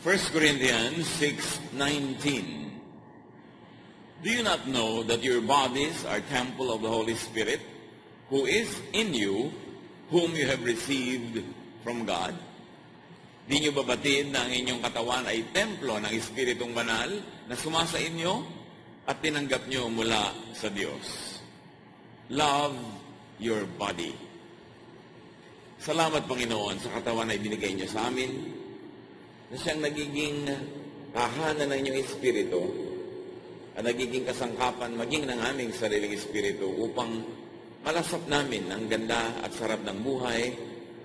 1 Corinthians 6:19. Do you not know that your bodies are temple of the Holy Spirit, who is in you, whom you have received from God? Di nyo ba batid na ang inyong katawan ay templo ng Espiritong Banal na sumasa inyo at tinanggap nyo mula sa Diyos? Love your body. Salamat, Panginoon, sa katawan na ibinigay nyo sa amin, na siyang nagiging tahanan ng inyong Espiritu at nagiging kasangkapan maging ng aming sariling Espiritu upang malasap namin ang ganda at sarap ng buhay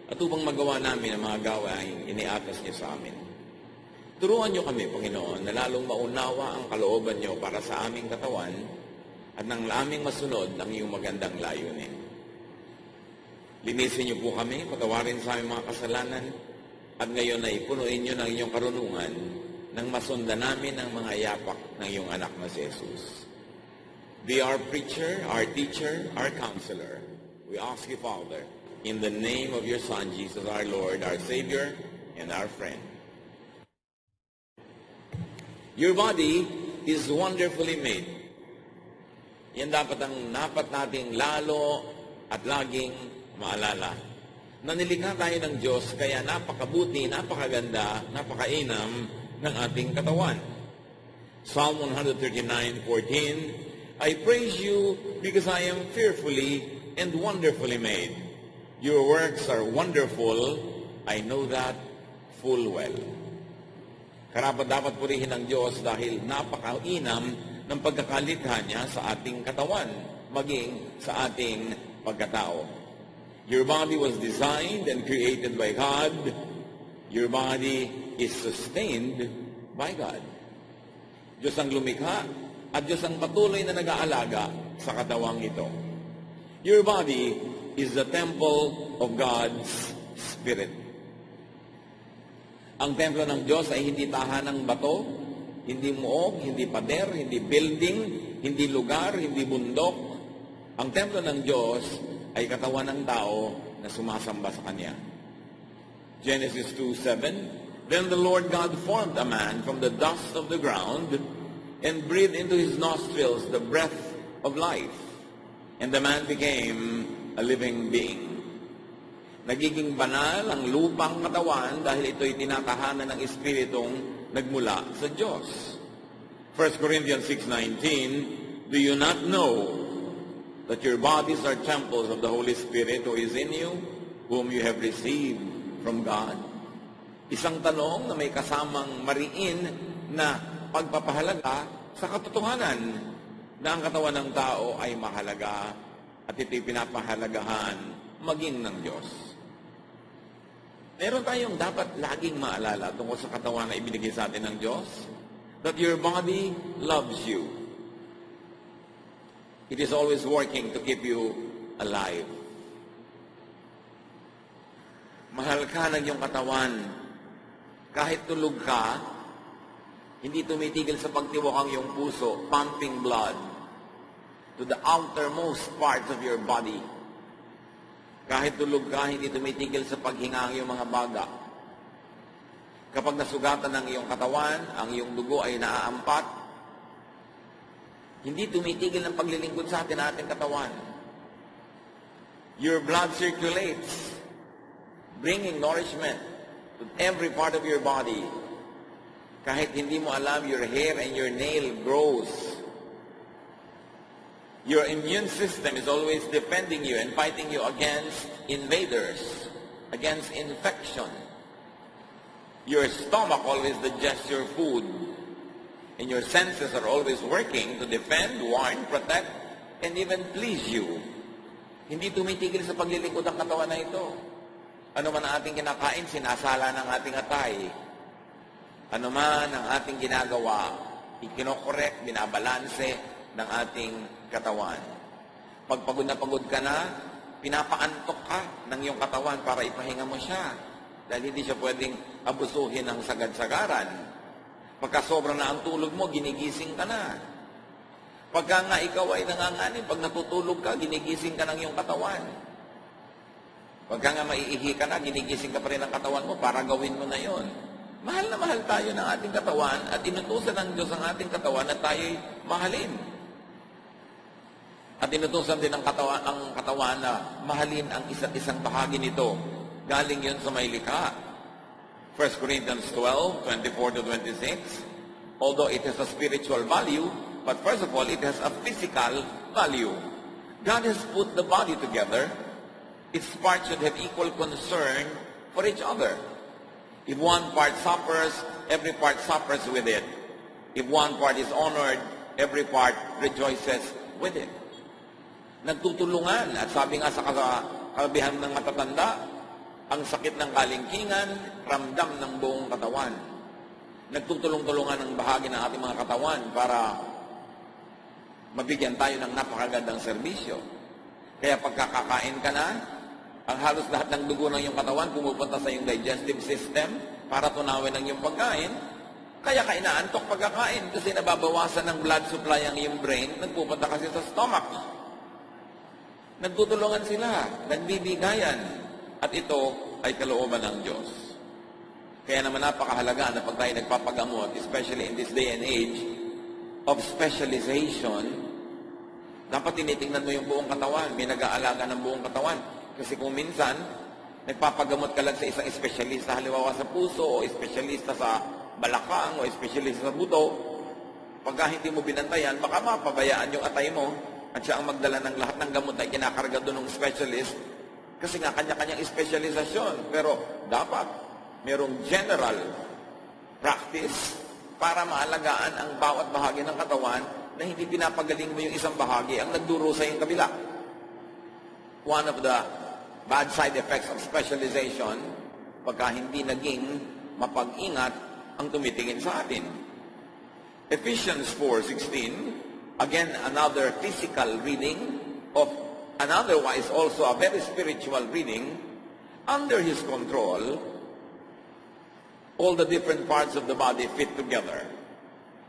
at upang magawa namin ang mga gawaing iniatas niyo sa amin. Turuan niyo kami, Panginoon, na lalong maunawa ang kalooban niyo para sa aming katawan at nang aming masunod ang iyong magandang layunin. Linisin niyo po kami, patawarin sa aming mga kasalanan, at ngayon ay punuin niyo ng inyong karunungan nang masundan namin ang mga yapak ng iyong anak na si Jesus. Be our preacher, our teacher, our counselor. We ask you, Father, in the name of your Son, Jesus, our Lord, our Savior, and our friend. Your body is wonderfully made. Yan dapat nating lalo at laging maalala. Nanilikha tayo ng Diyos, kaya napakabuti, napakaganda, napakainam ng ating katawan. Psalm 139:14, I praise you because I am fearfully and wonderfully made. Your works are wonderful. I know that full well. Karapat-dapat purihin ng Diyos dahil napakainam ng pagkakalikha niya sa ating katawan, maging sa ating pagkatao. Your body was designed and created by God. Your body is sustained by God. Diyos ang lumikha at Diyos ang patuloy na nag-aalaga sa katawang ito. Your body is the temple of God's Spirit. Ang templo ng Diyos ay hindi tahanang bato, hindi muog, hindi pader, hindi building, hindi lugar, hindi bundok. Ang templo ng Diyos ay katawan ng tao na sumasamba sa Kanya. Genesis 2:7, Then the Lord God formed a man from the dust of the ground and breathed into his nostrils the breath of life. And the man became a living being. Nagiging banal ang lupang katawan dahil ito'y tinatahanan ng Espiritong nagmula sa Diyos. 1 Corinthians 6:19, Do you not know that your bodies are temples of the Holy Spirit who is in you, whom you have received from God? Isang tanong na may kasamang mariin na pagpapahalaga sa katotohanan na ang katawan ng tao ay mahalaga at ito'y pinapahalagahan maging ng Diyos. Meron tayong dapat laging maalala tungkol sa katawan na ibinigay sa atin ng Diyos, that your body loves you. It is always working to keep you alive. Mahal ka ng iyong katawan. Kahit tulog ka, hindi tumitigil sa pagtiwak ang iyong puso, pumping blood to the outermost parts of your body. Kahit tulog ka, hindi tumitigil sa paghinga ang iyong mga baga. Kapag nasugatan ng iyong katawan, ang iyong dugo ay naaampat, hindi tumitigil ng paglilingkod sa atin ating katawan. Your blood circulates, bringing nourishment to every part of your body. Kahit hindi mo alam, your hair and your nail grows. Your immune system is always defending you and fighting you against invaders, against infection. Your stomach always digests your food. And your senses are always working to defend, warn, protect, and even please you. Hindi tumitigil sa paglilingkod ang katawan na ito. Ano man ang ating kinakain, sinasala ng ating atay. Ano man ang ating ginagawa, ikinokorek, binabalanse ng ating katawan. Pag pagod na pagod ka na, pinapaantok ka ng iyong katawan para ipahinga mo siya. Dahil hindi siya pwedeng abusuhin ng sagad-sagaran. Pagka sobra na ang tulog mo, ginigising ka na. Pagka nga ikaw ay nanganganin, pag natutulog ka, ginigising ka ng iyong katawan. Pagka nga maiihi ka na, ginigising ka pa rin ng katawan mo para gawin mo na yon. Mahal mahal tayo ng ating katawan at inutusan ng Diyos ang ating katawan na tayo'y mahalin. At inutusan din ang katawan na mahalin ang isa't isang bahagi nito. Galing yun sa may likha. 1 Corinthians 12, 24 to 26. Although it has a spiritual value, but first of all, it has a physical value. God has put the body together. Its parts should have equal concern for each other. If one part suffers, every part suffers with it. If one part is honored, every part rejoices with it. Nagtutulungan. At sabi nga sa kalabihan ng matatanda, ang sakit ng kalingkingan, ramdam ng buong katawan. Nagtutulong-tulungan ang bahagi ng ating mga katawan para mabigyan tayo ng napakagandang serbisyo. Kaya pagkakakain ka na, ang halos lahat ng dugo ng iyong katawan pumupunta sa iyong digestive system para tunawin ang iyong pagkain. Kaya ka inaantok pagkakain kasi nababawasan ng blood supply ang iyong brain, nagpupunta kasi sa stomach. Nagtutulungan sila, nagbibigayan, at ito ay kalooban ng Diyos. Kaya naman napakahalaga na pag tayo nagpapagamot, especially in this day and age of specialization, dapat tinitingnan mo yung buong katawan, may nag-aalaga ng buong katawan. Kasi kung minsan, nagpapagamot ka lang sa isang espesyalista, halimbawa sa puso, o espesyalista sa balakang, o espesyalista sa buto, pagka hindi mo binantayan, baka mapabayaan yung atay mo, at siya ang magdala ng lahat ng gamot na kinakarga doon ng specialist, kasi nga kanya-kanyang espesyalisasyon. Pero dapat merong general practice para maalagaan ang bawat bahagi ng katawan na hindi pinapagaling mo yung isang bahagi ang nagdurusa yung kabila. One of the bad side effects of specialization, pagka hindi naging mapag-ingat ang tumitingin sa atin. Ephesians 4:16, again, another physical reading of an otherwise also a very spiritual reading. Under His control, all the different parts of the body fit together.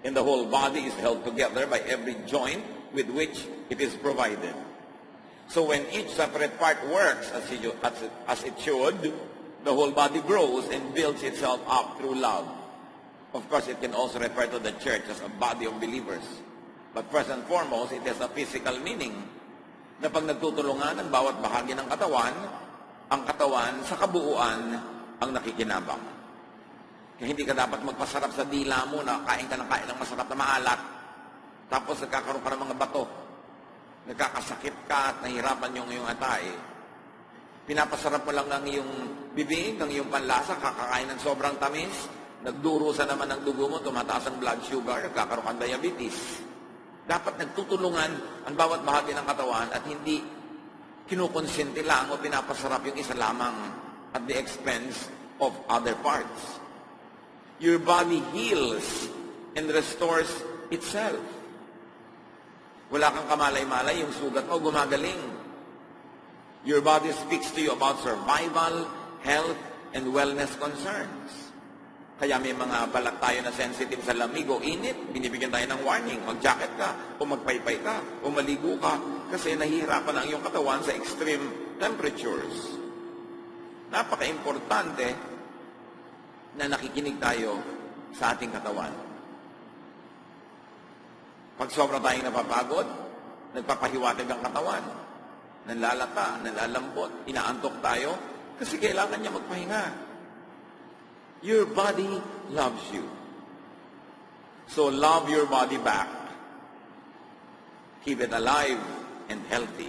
And the whole body is held together by every joint with which it is provided. So when each separate part works as it should, the whole body grows and builds itself up through love. Of course, it can also refer to the church as a body of believers. But first and foremost, it has a physical meaning na pag nagtutulungan ang bawat bahagi ng katawan, ang katawan sa kabuuan ang nakikinabang. Kaya hindi ka dapat magpasarap sa dila mo na kain ka ng masarap na maalat, tapos nagkakaroon ka ng mga bato, nagkakasakit ka at nahihirapan yung iyong atay. Pinapasarap mo lang ng iyong bibig, ng iyong panlasa, kakakain ng sobrang tamis, nagdurusa naman ang dugo mo, tumataas ang blood sugar, nagkakaroon ka ng diabetes. Dapat nagtutulungan ang bawat bahagi ng katawan at hindi kinukonsente lang o pinapasarap yung isa lamang at the expense of other parts. Your body heals and restores itself. Wala kang kamalay-malay, yung sugat mo gumagaling. Your body speaks to you about survival, health, and wellness concerns. Kaya may mga balat tayo na sensitive sa lamig o init, binibigyan tayo ng warning, mag-jacket ka, o magpaypay ka, o maligo ka, kasi nahihirapan ang iyong katawan sa extreme temperatures. Napaka-importante na nakikinig tayo sa ating katawan. Pag sobra tayong napapagod, nagpapahiwatig ang katawan, nanlalata, nanlalambot, inaantok tayo, kasi kailangan niya magpahinga. Your body loves you. So love your body back. Keep it alive and healthy.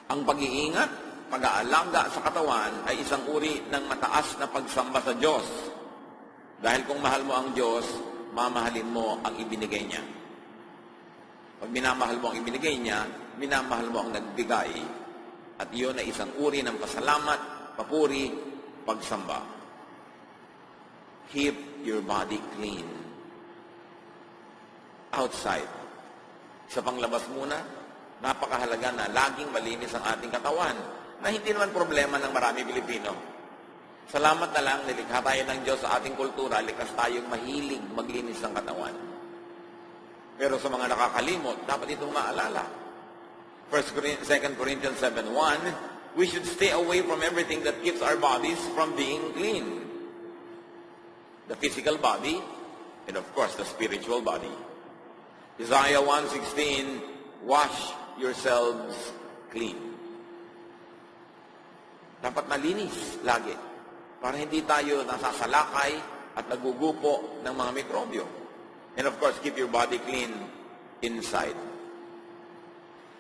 Ang pag-iingat, pag-aalaga sa katawan ay isang uri ng mataas na pagsamba sa Diyos. Dahil kung mahal mo ang Diyos, mamahalin mo ang ibinigay niya. Pag minamahal mo ang ibinigay niya, minamahal mo ang nagbigay. At iyon ay isang uri ng pasalamat, papuri, pagsamba. Keep your body clean. Outside. Sa panglabas muna, napakahalaga na laging malinis ang ating katawan na hindi naman problema ng marami Pilipino. Salamat na lang, nilikha tayo ng Diyos sa ating kultura, likas tayong mahilig maglinis ng katawan. Pero sa mga nakakalimot, dapat itong maalala. 2 Corinthians 7:1, we should stay away from everything that keeps our bodies from being clean. the physical body, and of course, the spiritual body. Isaiah 1:16, wash yourselves clean. Dapat malinis lagi para hindi tayo nasasalakay at nagugupo ng mga mikrobyo. And of course, keep your body clean inside.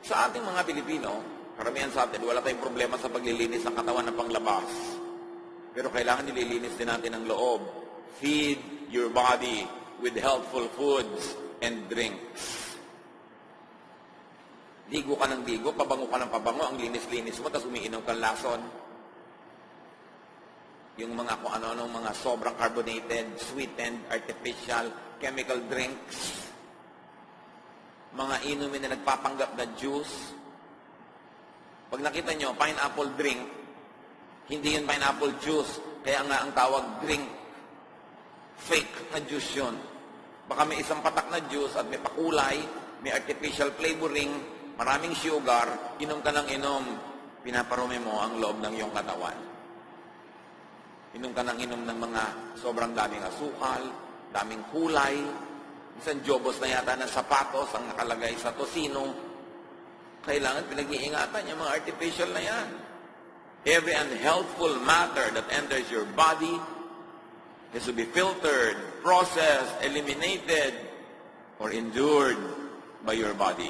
Sa ating mga Pilipino, karamihan sa atin, wala tayong problema sa paglilinis ng katawan ng panglabas. Pero kailangan nililinis din natin ang loob. Feed your body with healthful foods and drinks. Ligo ka ng ligo, pabango ka ng pabango, ang linis-linis mo, tapos umiinom kang lason. Yung mga kung ano-anong mga sobrang carbonated, sweetened, artificial, chemical drinks. Mga inumin na nagpapanggap na juice. Pag nakita nyo, pineapple drink, hindi yun pineapple juice. Kaya nga ang tawag drink. Fake na juice yun. Baka may isang patak na juice at may pakulay, may artificial flavoring, maraming sugar, inom ka ng inom, pinaparumi mo ang loob ng iyong katawan. Inom ka ng inom ng mga sobrang daming asukal, daming kulay, isang jobos na yata ng sapatos ang nakalagay sa tosino. Kailangan pinag-iingatan yung mga artificial na yan. Every unhealthful matter that enters your body is to be filtered, processed, eliminated, or endured by your body.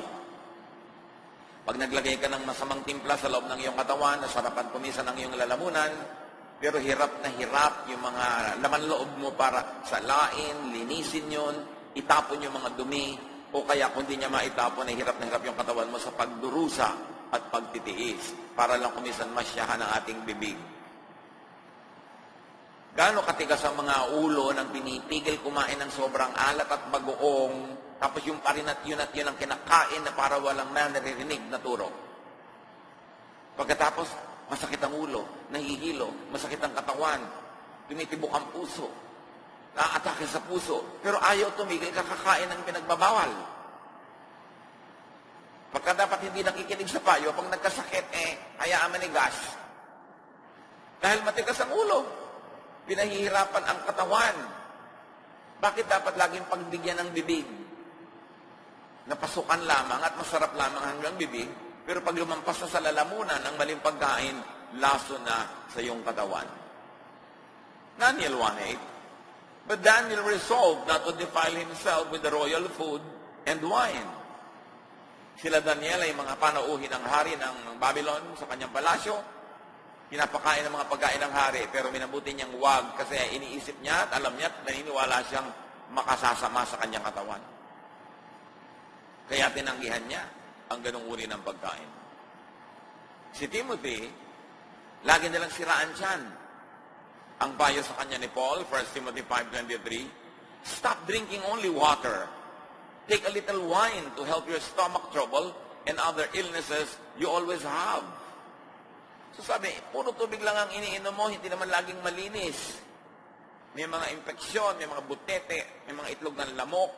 Pag naglagay ka ng masamang timpla sa loob ng iyong katawan, nasarapan kumisan ng iyong lalamunan, pero hirap na hirap yung mga laman loob mo para salain, linisin yun, itapon yung mga dumi, o kaya kung di niya maitapon, ay hirap na hirap yung katawan mo sa pagdurusa at pagtitiis para lang kumisan masyahan ang ating bibig. Gaano katigas ang mga ulo ng pinipigil kumain ng sobrang alat at bagoong, tapos yung parin at yun ang kinakain na para walang naririnig na turo. Pagkatapos, masakit ang ulo, nahihilo, masakit ang katawan, tumitibok ang puso, naatake sa puso, pero ayaw tumigil, kakakain ng pinagbabawal. Pagka dapat hindi nakikinig sa payo, pag nagkasakit, hayaan manigas. Dahil matigas ang ulo. Pinahihirapan ang katawan. Bakit dapat laging pagbigyan ng bibig? Napasukan lamang at masarap lamang hanggang bibig, pero pag lumampas na sa lalamunan ang maling pagkain, laso na sa iyong katawan. Daniel 1:8, but Daniel resolved not to defile himself with the royal food and wine. Sila Daniel ay mga panauhin ng hari ng Babylon sa kanyang palasyo. Pinapakain ng mga pagkain ng hari, pero minabuti niyang wag kasi iniisip niya at alam niya at naniniwala siyang makasasama sa kanyang katawan. Kaya tinanggihan niya ang ganung uri ng pagkain. Si Timothy, lagi nilang siraan siyan. Ang payo sa kanya ni Paul, 1 Timothy 5:23, stop drinking only water. Take a little wine to help your stomach trouble and other illnesses you always have. So sabi, puro tubig lang ang iniinom mo, hindi naman laging malinis. May mga infeksyon, may mga butete, may mga itlog ng lamok.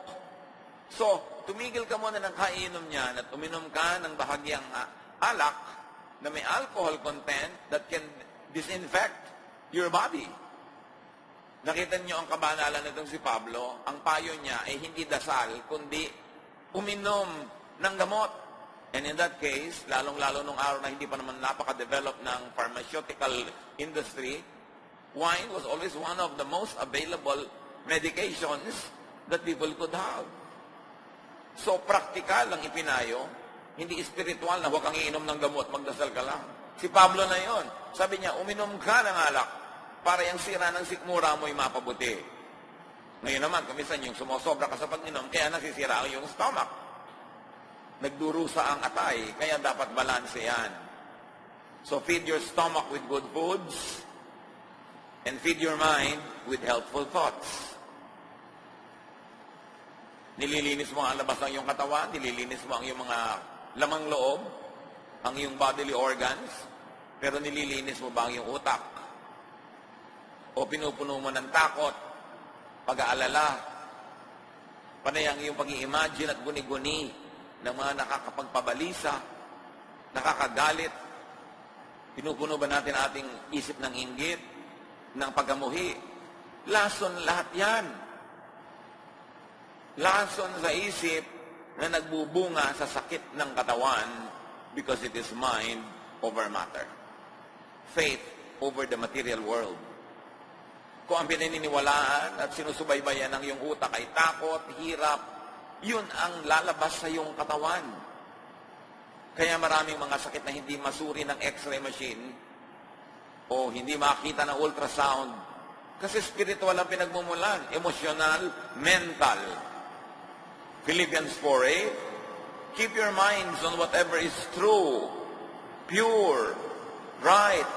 So, tumigil ka muna ng kainom niyan at uminom ka ng bahagyang alak na may alcohol content that can disinfect your body. Nakita niyo ang kabanalan nitong si Pablo, ang payo niya ay hindi dasal, kundi uminom ng gamot. And in that case, lalong-lalo nung araw na hindi pa naman napaka-develop ng pharmaceutical industry, wine was always one of the most available medications that people could have. So, practical ang ipinayo, hindi spiritual na huwag kang iinom ng gamot, magdasal ka lang. Si Pablo na yon, sabi niya, uminom ka ng alak para yung sira ng sikmura mo'y mapabuti. Ngayon naman, kumisan yung sumosobra ka sa pag-inom, kaya nasisira ang iyong stomach. Nagdurusa ang atay, kaya dapat balanse yan. So feed your stomach with good foods and feed your mind with helpful thoughts. Nililinis mo ang labas ng iyong katawan, nililinis mo ang iyong mga lamang loob, ang iyong bodily organs, pero nililinis mo ba ang iyong utak? O pinupuno mo ng takot, pag-aalala, panay ang iyong pag-i-imagine at guni-guni ng mga nakakapagpabalisa, nakakagalit. Pinupuno ba natin ating isip ng inggit, ng pagamuhi, Lason lahat yan. Lason sa isip na nagbubunga sa sakit ng katawan because it is mind over matter. Faith over the material world. Kung ang pinaniniwalaan at sinusubaybayan ng iyong utak ay takot, hirap, yun ang lalabas sa iyong katawan. Kaya maraming mga sakit na hindi masuri ng x-ray machine o hindi makita ng ultrasound kasi spiritual ang pinagmumulan, emosyonal, mental. Philippians 4:8, keep your minds on whatever is true, pure, right,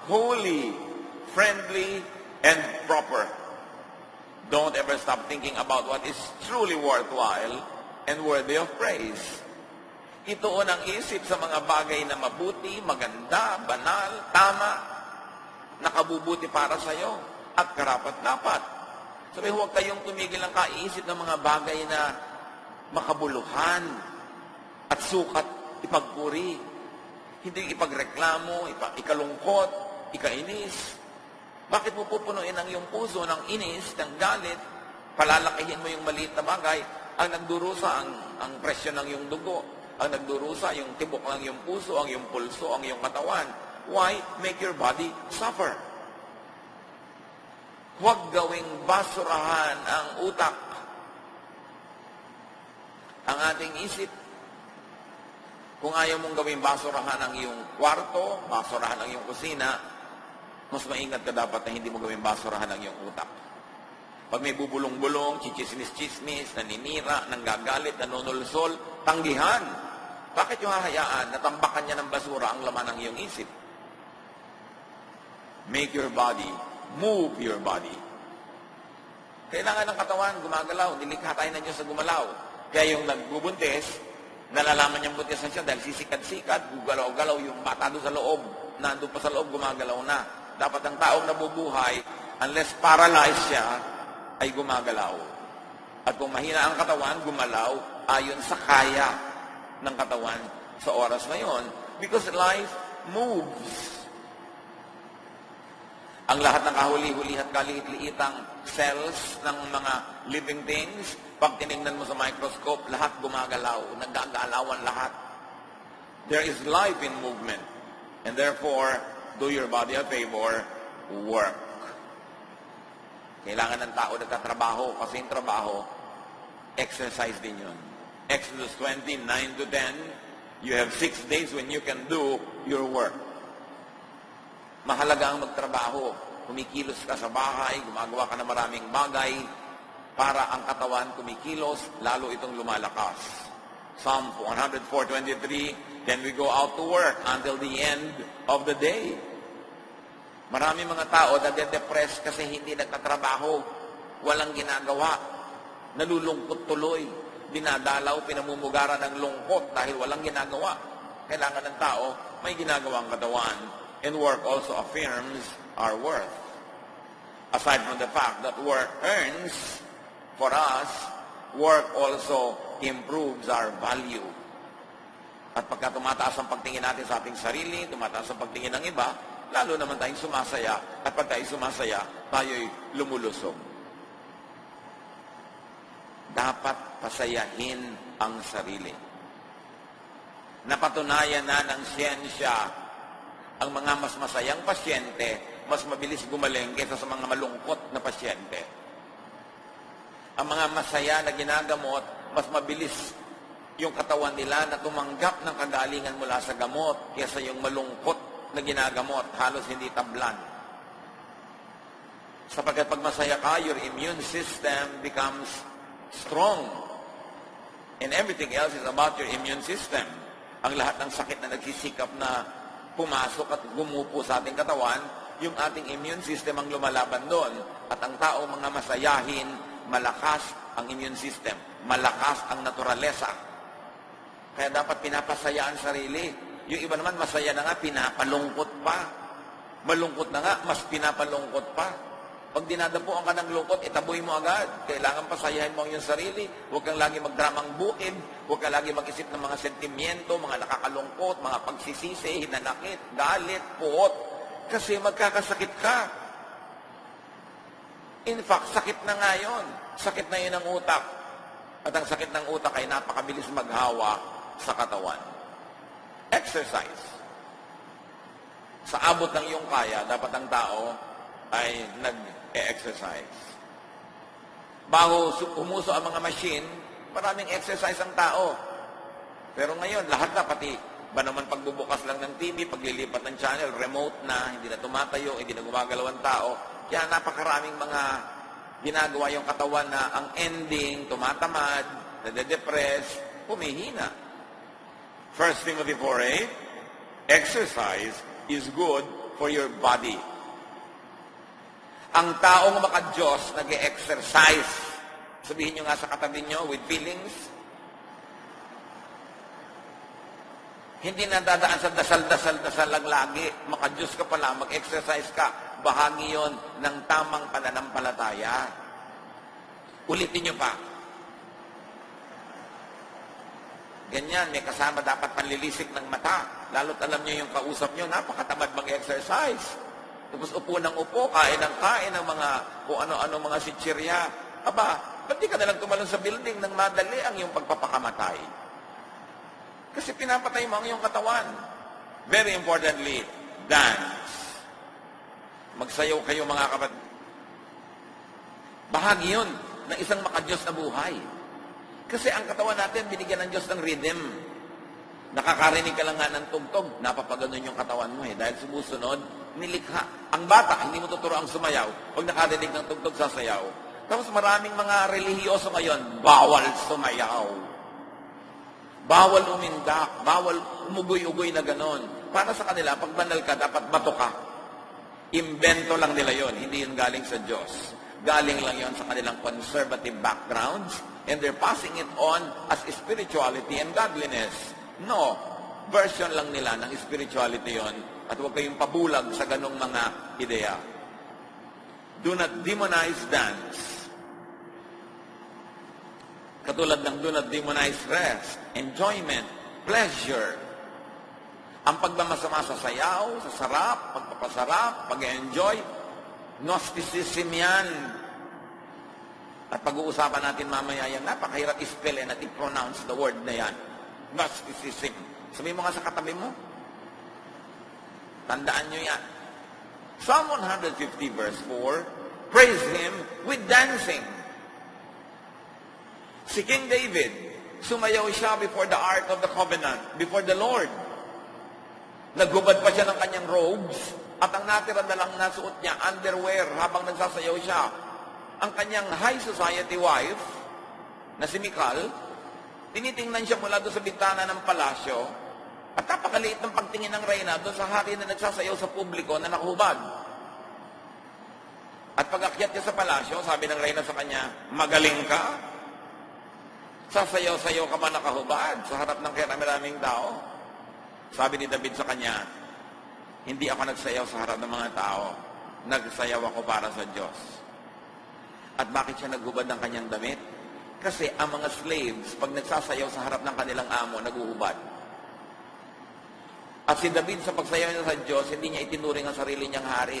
holy, friendly, and proper. Don't ever stop thinking about what is truly worthwhile and worthy of praise. Ituon ang isip sa mga bagay na mabuti, maganda, banal, tama, nakabubuti para sa iyo, at karapat-dapat. Sabi, huwag kayong tumigil ng kaisip ng mga bagay na makabuluhan at sukat ipagpuri. Hindi ipagreklamo, ikalungkot, ikainis. Bakit mo pupunuin ang iyong puso ng inis, ng galit, palalakihin mo yung maliit na bagay, ang nagdurusa ang presyon ng iyong dugo, ang nagdurusa yung tibok ng iyong puso, ang iyong pulso, ang iyong katawan. Why make your body suffer? Huwag gawing basurahan ang utak, ang ating isip. Kung ayaw mong gawing basurahan ang iyong kwarto, basurahan ang iyong kusina, mas maingat ka dapat na hindi mo gawing basurahan ang iyong utak. Pag may bubulong-bulong, chichismis-chismis, naninira, nanggagalit, nanonulsol, tanggihan. Bakit yung hahayaan na tambakan niya ng basura ang laman ng iyong isip? Make your body, move your body. Kailangan ng katawan, gumagalaw. Nilikha tayo ng Diyos sa gumalaw. Kaya yung nagbubuntis, nalalaman niyang buntis na siya dahil sisikad-sikad, gugalaw-galaw yung bata doon sa loob. Nandun pa sa loob, gumagalaw na. Dapat ang taong nabubuhay, unless paralyzed siya, ay gumagalaw. At kung mahina ang katawan, gumalaw ayon sa kaya ng katawan sa oras na yon. Because life moves. Ang lahat ng kahuli-huli at kaliit-liitang cells ng mga living things, pag tinignan mo sa microscope, lahat gumagalaw, nagagalawan lahat. There is life in movement. And therefore, do your body a favor, work. Kailangan ng tao nagtatrabaho kasi yung trabaho, exercise din yun. Exodus 20:9-10, you have 6 days when you can do your work. Mahalaga ang magtrabaho. Kumikilos ka sa bahay, gumagawa ka ng maraming bagay para ang katawan kumikilos, lalo itong lumalakas. Psalm 104:23, then we go out to work until the end of the day. Marami mga tao nade-depress kasi hindi nagtatrabaho, walang ginagawa, nalulungkot tuloy, dinadalaw, pinamumugaran ng lungkot dahil walang ginagawa. Kailangan ng tao may ginagawang katawan, and work also affirms our worth. Aside from the fact that work earns for us, work also improves our value. At pagka tumataas ang pagtingin natin sa ating sarili, tumataas ang pagtingin ng iba, lalo naman tayong sumasaya. At pag tayo sumasaya, tayo'y lumulusog. Dapat pasayahin ang sarili. Napatunayan na ng siyensya, ang mga mas masayang pasyente, mas mabilis gumaling kaysa sa mga malungkot na pasyente. Ang mga masaya na ginagamot, mas mabilis yung katawan nila na tumanggap ng kagalingan mula sa gamot kaysa yung malungkot na ginagamot, halos hindi tablan. Sapagkat pag masaya ka, your immune system becomes strong. And everything else is about your immune system. Ang lahat ng sakit na nagsisikap na pumasok at gumupo sa ating katawan, yung ating immune system ang lumalaban doon. At ang tao mga masayahin, malakas ang immune system, malakas ang naturalesa. Kaya dapat pinapasaya ang sarili. Yung iba naman masaya na nga, pinapalungkot pa. Malungkot na nga, mas pinapalungkot pa. Pag dinadapuan ka ng lungkot, itaboy mo agad. Kailangan pasayahin mo ang iyong sarili. Huwag kang lagi magdramang bukid. Huwag kang lagi mag-isip ng mga sentimiento, mga nakakalungkot, mga pagsisisi, hinanakit, galit, puot. Kasi magkakasakit ka. In fact, sakit na nga yun. Sakit na yun ang utak. At ang sakit ng utak ay napakabilis maghawa sa katawan. Exercise. Sa abot ng iyong kaya, dapat ang tao ay nag-exercise. Bago umuso ang mga machine, maraming exercise ang tao. Pero ngayon, lahat na, pati ba naman pagbubukas lang ng TV, paglilipat ng channel, remote na, hindi na tumatayo, hindi na gumagalaw ang tao. Kaya napakaraming mga ginagawa yung katawan na ang ending, tumatamad, nade-depress, humihina. 1 Timothy 4:8, exercise is good for your body. Ang taong maka-Diyos, nag-exercise. Sabihin nyo nga sa katabi nyo, with feelings. Hindi na dadaan sa dasal lang lagi. Maka-Diyos ka pala, mag-exercise ka. Bahagi yon ng tamang pananampalataya. Ulitin nyo pa. Ganyan, may kasama dapat panlilisik ng mata. Lalo't alam nyo yung kausap nyo, napakatamad mag-exercise. Tapos upo ng upo, kain ng mga kung ano-ano mga sitsirya. Aba, ba't di ka nalang tumalon sa building nang madali ang iyong pagpapakamatay? Kasi pinapatay mo ang iyong katawan. Very importantly, dance. Magsayaw kayo mga kapatid. Bahagi yun ng isang maka-Diyos na buhay. Kasi ang katawan natin, binigyan ng Diyos ng rhythm. Nakakarinig ka lang nga ng tugtog, napapaganon yung katawan mo dahil sumusunod, nilikha. Ang bata, hindi mo tuturo ang sumayaw. Pag nakarinig ng tugtog, sasayaw. Tapos maraming mga relihiyoso ngayon, bawal sumayaw. Bawal umindak, bawal umugoy-ugoy na ganon. Para sa kanila, pag banal ka, dapat bato ka. Imbento lang nila yon, hindi yun galing sa Diyos. Galing lang yon sa kanilang conservative backgrounds, and they're passing it on as spirituality and godliness. No, version lang nila ng spirituality yon, at huwag kayong pabulag sa ganong mga ideya. Do not demonize dance. Katulad ng do not demonize rest, enjoyment, pleasure. Ang pagmamasama sa sayaw, sa sarap, pagpapasarap, pag-enjoy, Gnosticism yan. At pag-uusapan natin mamaya yan, napakahirap i-spell at i-pronounce the word na yan. Gnosticism. Sabihin mo nga sa katabi mo. Tandaan nyo yan. Psalm 150 verse 4, praise Him with dancing. Si King David, sumayaw siya before the Ark of the Covenant, before the Lord. Naghubad pa siya ng kanyang robes, at ang natira na lang nasuot niya, underwear, habang nagsasayaw siya. Ang kanyang high society wife, na si Michal, tinitingnan siya mula doon sa bintana ng palasyo, at napakaliit ng pagtingin ng reyna doon sa hari na nagsasayaw sa publiko na nakahubad. At pag-akyat niya sa palasyo, sabi ng reyna sa kanya, magaling ka? Sasayaw-sayaw ka man nakahubad sa harap ng maraming tao? Sabi ni David sa kanya, hindi ako nagsayaw sa harap ng mga tao. Nagsayaw ako para sa Diyos. At bakit siya naghubad ng kanyang damit? Kasi ang mga slaves, pag nagsasayaw sa harap ng kanilang amo, naguhubad. At si David sa pagsayaw niya sa Diyos, hindi niya itinuring ang sarili niyang hari.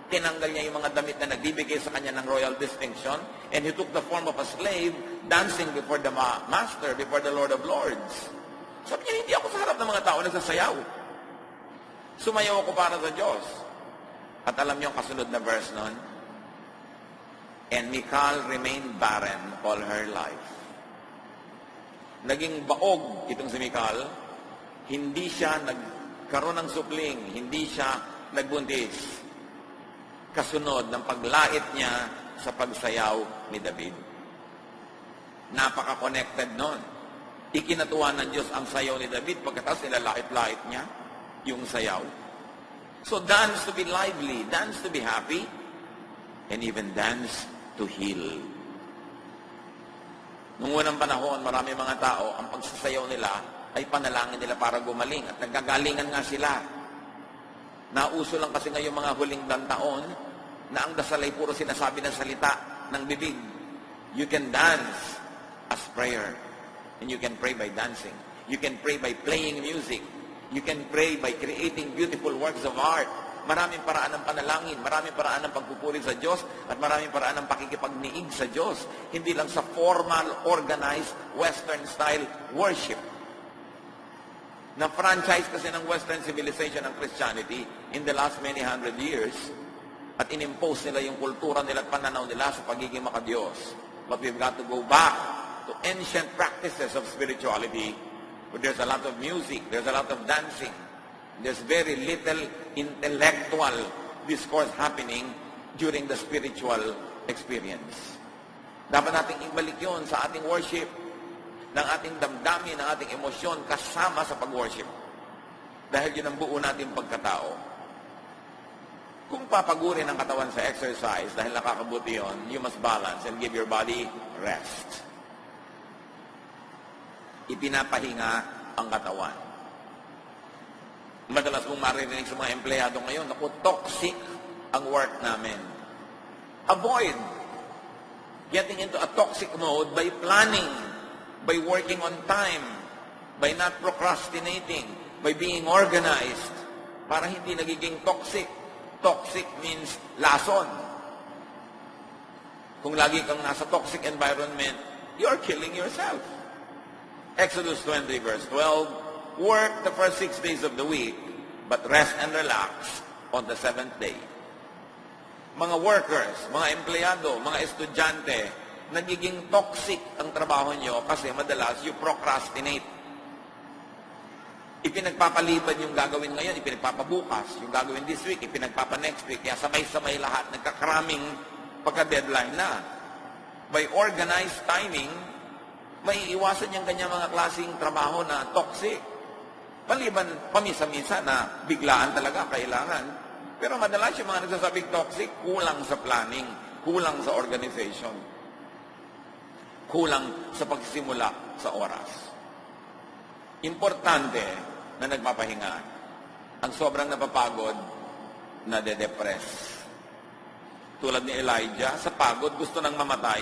Tinanggal niya yung mga damit na nagbibigay sa kanya ng royal distinction, and he took the form of a slave, dancing before the master, before the Lord of Lords. Sabi niya, hindi ako sa harap ng mga tao nagsasayaw. Sumayaw ako para sa Diyos. At alam niyo ang kasunod na verse nun? And Michal remained barren all her life. Naging baog itong si Michal. Hindi siya nagkaroon ng supling. Hindi siya nagbuntis. Kasunod ng paglait niya sa pagsayaw ni David. Napaka-connected nun. Ikinatuwa ng Diyos ang sayaw ni David pagkatapos nilalait-lait niya yung sayaw. So dance to be lively, dance to be happy, and even dance to heal. Noong unang panahon, marami mga tao, ang pagsasayaw nila ay panalangin nila para gumaling at nagkagalingan nga sila. Nauso lang kasi ngayong mga huling taon na ang dasal ay puro sinasabi ng salita ng bibig. You can dance as prayer, and you can pray by dancing. You can pray by playing music. You can pray by creating beautiful works of art. maraming paraan ng panalangin, maraming paraan ng pagpupuri sa Diyos, at maraming paraan ng pakikipagniig sa Diyos. Hindi lang sa formal, organized, Western-style worship. Na-franchise kasi ng Western civilization ng Christianity in the last many hundred years, at inimpose nila yung kultura nila at pananaw nila sa pagiging makadiyos. But we've got to go back to ancient practices of spirituality, where there's a lot of music, there's a lot of dancing, there's very little intellectual discourse happening during the spiritual experience. Dapat nating ibalik yun sa ating worship, ng ating damdamin, ng ating emosyon kasama sa pag-worship. Dahil yun ang buo nating pagkatao. Kung papagurin ang katawan sa exercise dahil nakakabuti yun, you must balance and give your body rest. Ipinapahinga ang katawan. Madalas mong maririnig sa mga empleyado ngayon, naku, toxic ang work namin. Avoid getting into a toxic mode by planning, by working on time, by not procrastinating, by being organized, para hindi nagiging toxic. Toxic means lason. Kung lagi kang nasa toxic environment, you're killing yourself. Exodus 20 verse 12, work the first 6 days of the week, but rest and relax on the 7th day. Mga workers, mga empleyado, mga estudyante, nagiging toxic ang trabaho nyo kasi madalas you procrastinate. Ipinagpapaliban yung gagawin ngayon, ipinagpapabukas. Yung gagawin this week, ipinagpapa-next week. Kaya sabay-sabay lahat, nagkakaraming pagka-deadline na. By organized timing, may iwasan yung kanyang mga klaseng trabaho na toxic. Maliban pamisa-misa na biglaan talaga kailangan. Pero madalas yung mga nagsasabing toxic, kulang sa planning, kulang sa organization, kulang sa pagsisimula sa oras. Importante na nagpapahinga. Ang sobrang napapagod, nade-depress. Tulad ni Elijah, sa pagod, gusto nang mamatay.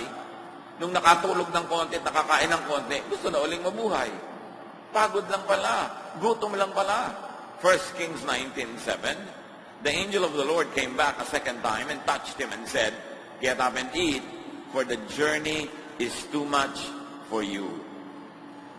Nung nakatulog ng konti at nakakain ng konti, gusto na uling mabuhay. Pagod lang pala. Gutom lang pala. 1 Kings 19:7, the angel of the Lord came back a second time and touched him and said, get up and eat, for the journey is too much for you.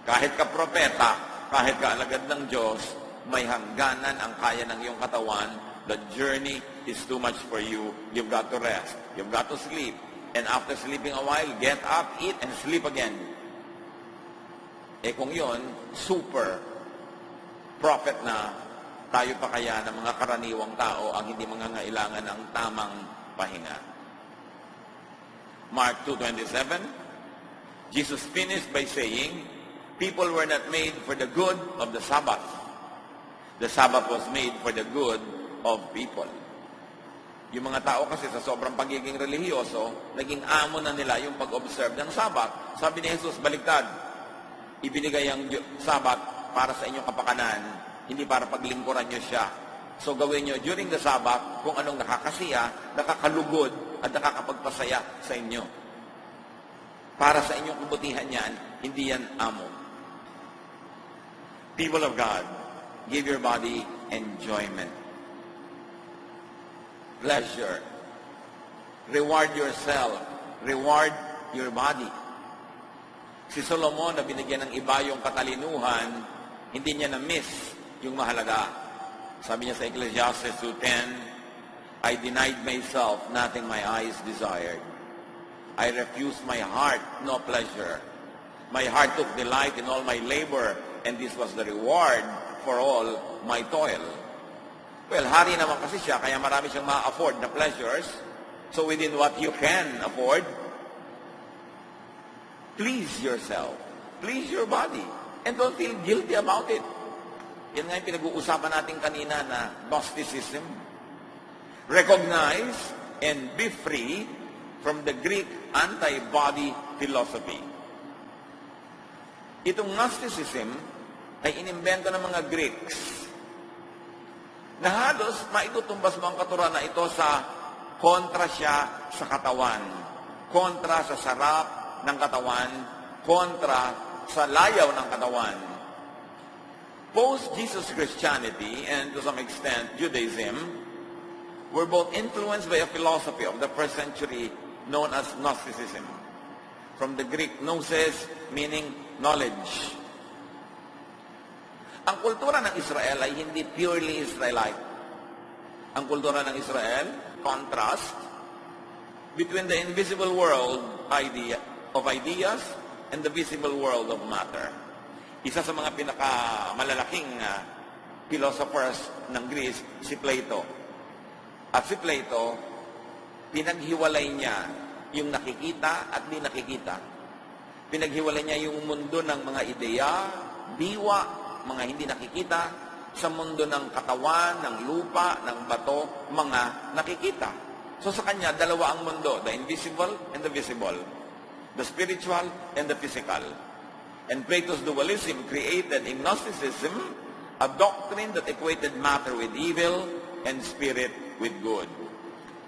Kahit ka propeta, kahit ka alagad ng Diyos, may hangganan ang kaya ng iyong katawan. The journey is too much for you. You've got to rest. You've got to sleep. And after sleeping a while, get up, eat, and sleep again. Eh kung yun, super prophet na, tayo pa kaya ng mga karaniwang tao ang hindi mangangailangan ng tamang pahinga. Mark 2:27, Jesus finished by saying, people were not made for the good of the Sabbath. The Sabbath was made for the good of people. Yung mga tao kasi sa sobrang pagiging relihiyoso, naging amo na nila yung pag-observe ng Sabbath. Sabi ni Jesus, baliktad, ibinigay ang Sabbath para sa inyong kapakanan, hindi para paglingkuran nyo siya. So gawin nyo during the Sabbath kung anong nakakasiya, nakakalugod, at nakakapagpasaya sa inyo. Para sa inyong kabutihan yan, hindi yan amo. People of God, give your body enjoyment, pleasure. Reward yourself. Reward your body. Si Solomon na binigyan ng iba yung katalinuhan, hindi niya na-miss yung mahalaga. Sabi niya sa Ecclesiastes 2:10, I denied myself nothing my eyes desired. I refused my heart no pleasure. My heart took delight in all my labor, and this was the reward for all my toil. Well, hari naman kasi siya, kaya marami siyang ma-afford na pleasures. So within what you can afford, please yourself. Please your body. And don't feel guilty about it. Yan nga yung pinag-uusapan natin kanina na Gnosticism. Recognize and be free from the Greek anti-body philosophy. Itong Gnosticism ay inimbento ng mga Greeks na halos maitutumbas mo ang katuruan na ito sa kontra siya sa katawan, kontra sa sarap ng katawan, kontra sa layaw ng katawan. Post-Jesus Christianity and to some extent Judaism were both influenced by a philosophy of the first century known as Gnosticism. From the Greek gnosis, meaning knowledge. Ang kultura ng Israel ay hindi purely Israelite. Ang kultura ng Israel, contrast between the invisible world of ideas and the visible world of matter. Isa sa mga pinakamalalaking philosophers ng Greece, si Plato. At si Plato, pinaghiwalay niya yung nakikita at di nakikita. Pinaghiwalay niya yung mundo ng mga ideya, diwa, mga hindi nakikita, sa mundo ng katawan, ng lupa, ng bato, mga nakikita. So sa kanya, dalawa ang mundo, the invisible and the visible, the spiritual and the physical. And Plato's dualism created in Gnosticism a doctrine that equated matter with evil and spirit with good.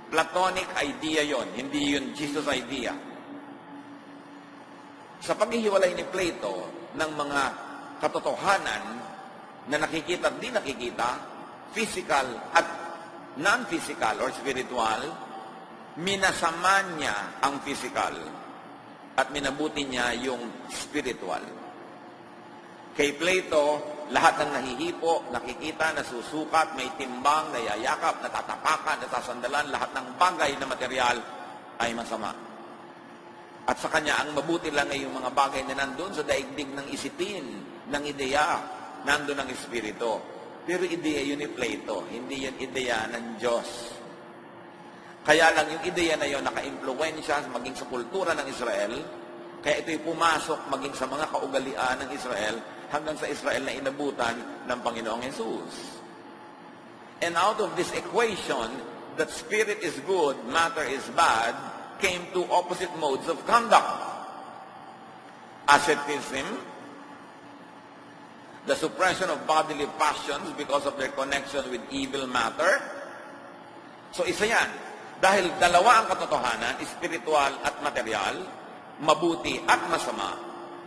Platonic idea yon, hindi yun Jesus idea. Sa paghihiwalay ni Plato ng mga katotohanan na nakikita at di nakikita, physical at non-physical or spiritual, minasama niya ang physical at minabuti niya yung spiritual. Kay Plato, lahat ng nahihipo, nakikita, nasusukat, may timbang, nayayakap, natatapakan, natasandalan, lahat ng bagay na material ay masama. At sa kanya, ang mabuti lang ay yung mga bagay na nandun sa daigdig ng isipin, ng ideya, nandun ang espiritu. Pero ideya yun ni Plato, hindi yun ideya ng Diyos. Kaya lang yung ideya na yun naka-impluensya maging sa kultura ng Israel, kaya ito'y pumasok maging sa mga kaugalian ng Israel hanggang sa Israel na inabutan ng Panginoong Jesus. And out of this equation, that spirit is good, matter is bad, came two opposite modes of conduct. Asceticism, the suppression of bodily passions because of their connection with evil matter. So isa yan. Dahil dalawa ang katotohanan, spiritual at material, mabuti at masama,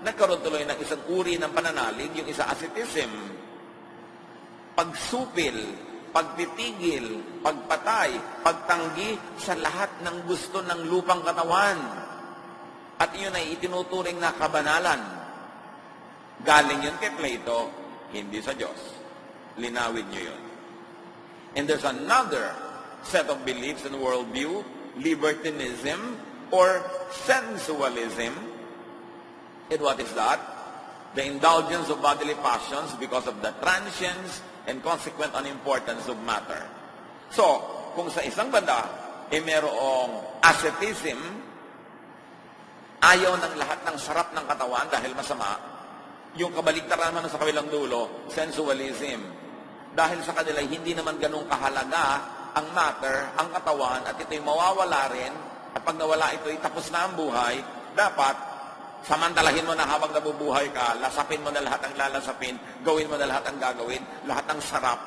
nagkaroon tuloy ng isang uri ng pananalig, yung isa asceticism. Pagsupil, pagtitigil, pagpatay, pagtanggi sa lahat ng gusto ng lupang katawan. At iyon ay itinuturing na kabanalan. Galing yun kay Plato, hindi sa Diyos. Linawin nyo yun. And there's another set of beliefs and worldview, libertinism or sensualism. And what is that? The indulgence of bodily passions because of the transience and consequent unimportance of matter. So, kung sa isang banda, mayroong asceticism, ayaw ng lahat ng sarap ng katawan dahil masama, yung kabaligtaran naman sa kabilang dulo, sensualism. Dahil sa kanila, hindi naman ganun kahalaga ang matter, ang katawan, at ito'y mawawala rin, at pag nawala ito'y tapos na ang buhay, dapat samantalahin mo na habang nabubuhay ka, lasapin mo na lahat ang lalasapin, gawin mo na lahat ang gagawin, lahat ng sarap,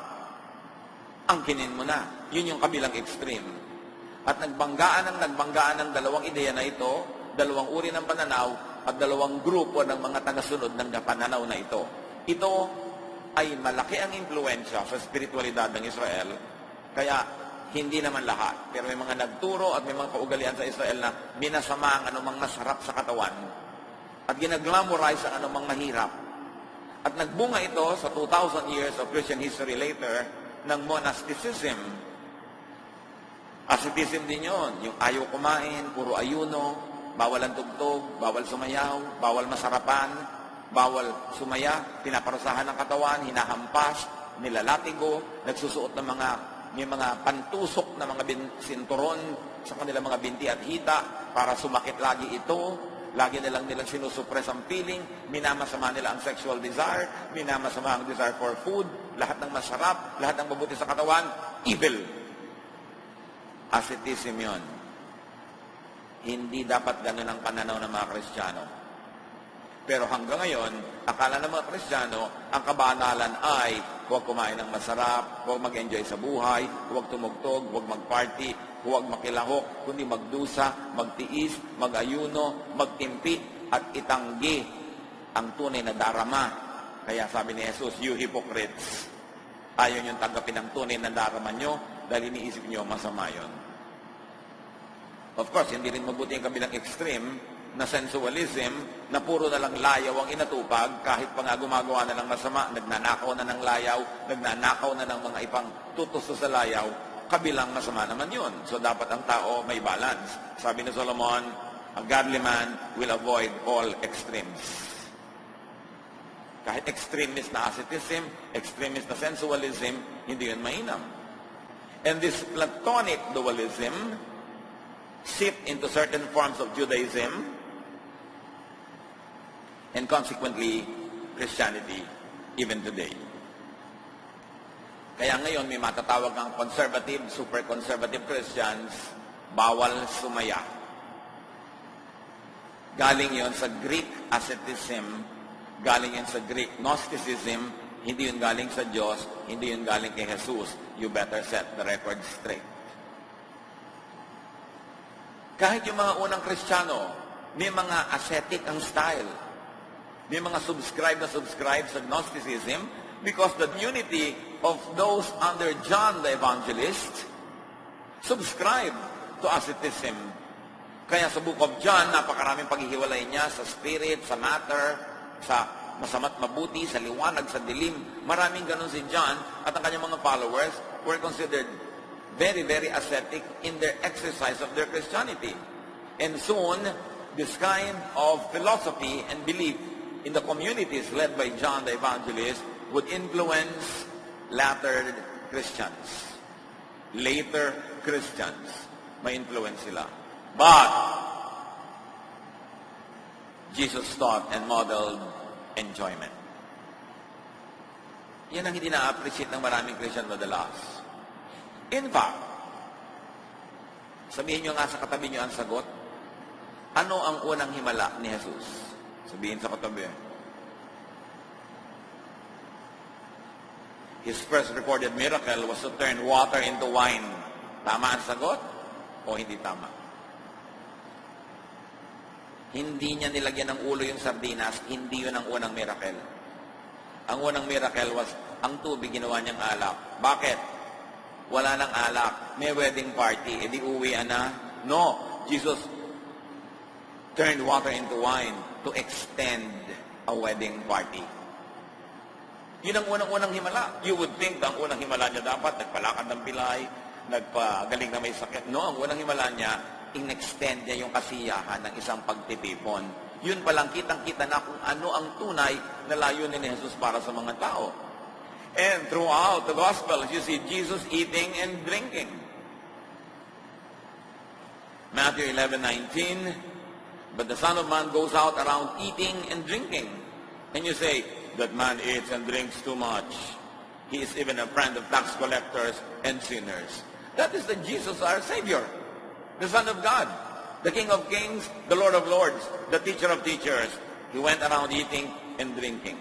angkinin mo na. Yun yung kabilang extreme. At nagbanggaan ng dalawang ideya na ito, dalawang uri ng pananaw, at dalawang grupo ng mga tagasunod ng pananaw na ito. Ito ay malaki ang impluensya sa spiritualidad ng Israel, kaya hindi naman lahat. Pero may mga nagturo at may mga kaugalian sa Israel na minasama ang anumang masarap sa katawan at ginaglamorize ang anumang mahirap. At nagbunga ito sa 2,000 years of Christian history later ng monasticism. Asceticism din yun. Yung ayaw kumain, puro ayuno, bawal ang tugtog, bawal sumayaw, bawal masarapan, bawal sumaya, pinaparusahan ng katawan, hinahampas, nilalatigo, nagsusuot ng may mga pantusok na mga sinturon sa kanilang mga binti at hita para sumakit lagi ito. Lagi nilang sinusuppress ang feeling, minamasama nila ang sexual desire, minamasama ang desire for food, lahat ng masarap, lahat ng mabuti sa katawan, evil. Asceticism yun. Hindi dapat ganun ang pananaw ng mga Kristiyano. Pero hanggang ngayon, akala ng mga Kristiyano, ang kabanalan ay huwag kumain ng masarap, huwag mag-enjoy sa buhay, huwag tumugtog, huwag mag-party, huwag makilahok, kundi magdusa, magtiis, mag-ayuno, magtimpi, at itanggi ang tunay na darama. Kaya sabi ni Jesus, you hypocrites, ayaw niyong tanggapin ang tunay na darama niyo, dahil iniisip nyo masama yon. Of course, hindi rin mabuti ang kabilang extreme na sensualism, na puro na lang layaw ang inatupag, kahit pa nga gumagawa na ng masama, nagnanakaw na ng layaw, nagnanakaw na ng mga ipang tutusto sa layaw, kabilang masama naman yun. So dapat ang tao may balance. Sabi ni Solomon, a godly man will avoid all extremes. Kahit extremist na asceticism, extremist na sensualism, hindi yun mainam. And this Platonic dualism seeped into certain forms of Judaism and consequently Christianity even today. Kaya ngayon may matatawag ng conservative, super conservative Christians, bawal sumaya. Galing yon sa Greek asceticism, galing yon sa Greek Gnosticism, hindi yun galing sa Diyos, hindi yun galing kay Jesus. You better set the record straight. Kahit yung mga unang Kristiyano, may mga ascetic ang style. May mga subscribe sa Gnosticism because the unity of those under John the Evangelist subscribe to asceticism. Kaya sa Book of John, napakaraming paghihiwalay niya sa spirit, sa matter, sa masama't mabuti, sa liwanag, sa dilim. Maraming ganun si John at ang kanyang mga followers were considered very, very ascetic in their exercise of their Christianity. And soon, this kind of philosophy and belief in the communities led by John the Evangelist would influence latter Christians. Later Christians, may influence sila. But Jesus taught and modeled enjoyment. Yan ang hindi na-appreciate ng maraming Christian madalas. In fact, sabihin nyo nga sa katabi nyo ang sagot, ano ang unang himala ni Jesus? Sabihin sa katabi. His first recorded miracle was to turn water into wine. Tama ang sagot o hindi tama? Hindi niya nilagyan ng ulo yung sardinas, hindi yun ang unang miracle. Ang unang miracle was, ang tubig ginawa niyang alak. Bakit? Wala nang alak. May wedding party. E di uwian na? No. Jesus turned water into wine to extend a wedding party. Yun ang unang-unang himala. You would think na ang unang himala niya dapat nagpalakad ng pilay, nagpagaling na may sakit. No, ang unang himala niya, in-extend niya yung kasiyahan ng isang pagtitipon. Yun palang kitang-kita na kung ano ang tunay na layunin ni Jesus para sa mga tao. And throughout the Gospels, you see Jesus eating and drinking. Matthew 11:19, but the Son of Man goes out around eating and drinking. And you say, that man eats and drinks too much. He is even a friend of tax collectors and sinners. That is the Jesus, our Savior, the Son of God, the King of Kings, the Lord of Lords, the Teacher of Teachers. He went around eating and drinking.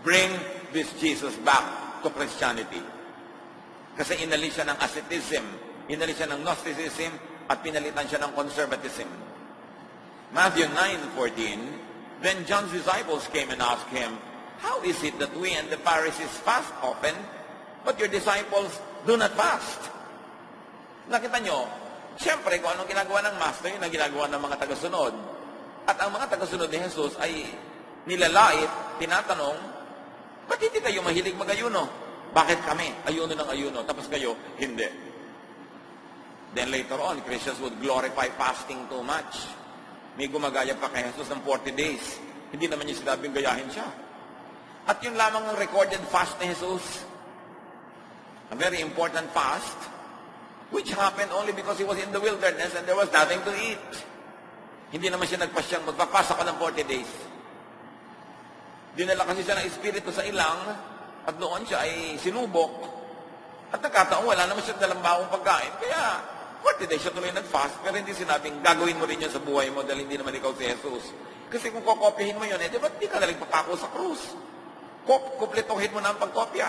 Bring this Jesus back to Christianity. Kasi inalis siya ng asceticism, inalis siya ng Gnosticism, at pinalitan siya ng conservatism. Matthew 9:14, then John's disciples came and asked him, how is it that we and the Pharisees fast often, but your disciples do not fast? Nakita nyo, siyempre kung anong ginagawa ng Master, yun ang ginagawa ng mga tagasunod. At ang mga tagasunod ni Jesus ay nilalait, tinatanong, ba't hindi kayo mahilig mag-ayuno? Bakit kami? Ayuno ng ayuno, tapos kayo, hindi. Then later on, Christians would glorify fasting too much. May gumagaya pa kay Jesus ng 40 days. Hindi naman niya sinabing gayahin siya. At yun lamang ang recorded fast ni Jesus. A very important fast, which happened only because he was in the wilderness and there was nothing to eat. Hindi naman siya nagpasyang magpapasa ko ng 40 days. Dinala kasi siya ng Espiritu sa ilang at doon siya ay sinubok. At nagkataon, wala naman siya dalang bawang pagkain. Kaya, 40 days siya tuloy nag-fast, pero hindi sinabing gagawin mo rin yun sa buhay mo dahil hindi naman ikaw si Jesus. Kasi kung kokopyahin mo yun, di ba't di ka nalang papako sa krus? Kumpletuhin mo na ang pagkopya.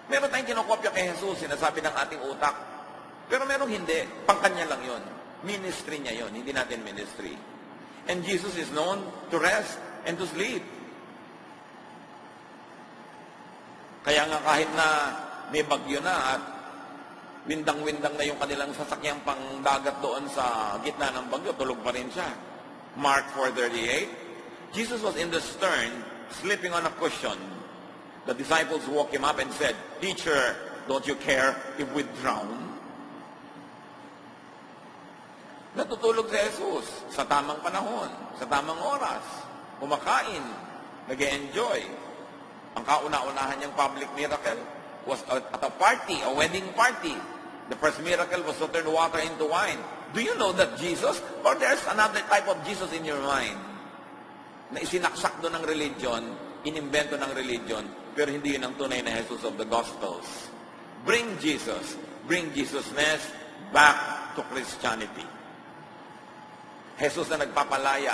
Meron tayong kinokopya kay Jesus, sinasabi ng ating utak. Pero meron hindi, pangkanya lang yun. Ministry niya yun, hindi natin ministry. And Jesus is known to rest and to sleep. Kaya nga kahit na may bagyo na at windang-windang na yung kanilang sasakyang pangdagat doon sa gitna ng bagyo, tulog pa rin siya. Mark 4:38, Jesus was in the stern, sleeping on a cushion. The disciples woke him up and said, "Teacher, don't you care if we drown?" Natutulog si Jesus sa tamang panahon, sa tamang oras, kumakain, nag-enjoy. Ang kauna-unahan niyang public miracle was at a party, a wedding party. The first miracle was to turn water into wine. Do you know that Jesus, or there's another type of Jesus in your mind, na isinaksak doon ng religion, inimbento ng religion, pero hindi yun ang tunay na Jesus of the Gospels. Bring Jesusness back to Christianity. Jesus na nagpapalaya,